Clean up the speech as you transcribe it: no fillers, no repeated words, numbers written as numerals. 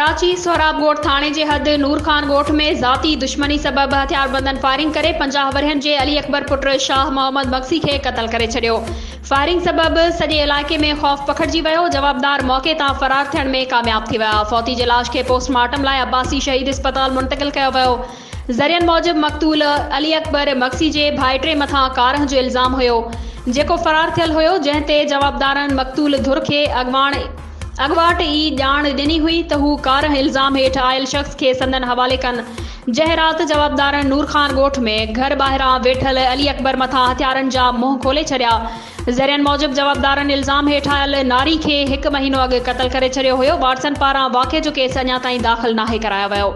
कराची सोहराब ॻोठ थाणे जे हद नूर खान ॻोठ में ज़ाती दुश्मनी सबब हथियारबंदनि फायरिंग करे 50 वरियनि जे अली अकबर पुट शाह मोहम्मद मक्सी खे क़त्ल करे छॾियो। फायरिंग सबब सॼे इलाइक़े में ख़ौफ़ पखिड़िजी वियो। जवाबदार मौक़े तां फरार थियण में कामयाब थी विया। फौती जे लाश खे पोस्टमार्टम लाइ अब्बासी शहीद अस्पताल मुंतक़िल कयो वियो। ज़रियनि मूजिब मक़तूल अली अकबर मक्सी जे भाइटे मथां कारह जो इल्ज़ाम हुयो जेको फरार थियल हुयो, जंहिं ते जवाबदारनि मक़तूल धुर खे अॻवाट ई ॼाण ॾिनी हुई त हू कारह इल्ज़ाम हेठि आयल शख़्स खे संदन हवाले कनि। जंहिं राति जवाबदारनि नूर खान ॻोठ में घर ॿाहिरां वेठल अली अकबर मथां हथियारनि जा मुंहं खोले छॾिया। ज़रियनि मूजिब जवाबदारनि इल्ज़ाम हेठि आयल नारी खे 1 महीनो अॻु क़त्ल करे छॾियो हुयो। वाटसन पारां वाक़िए जो केस अञा ताईं दाख़िल नाहे करायो वियो।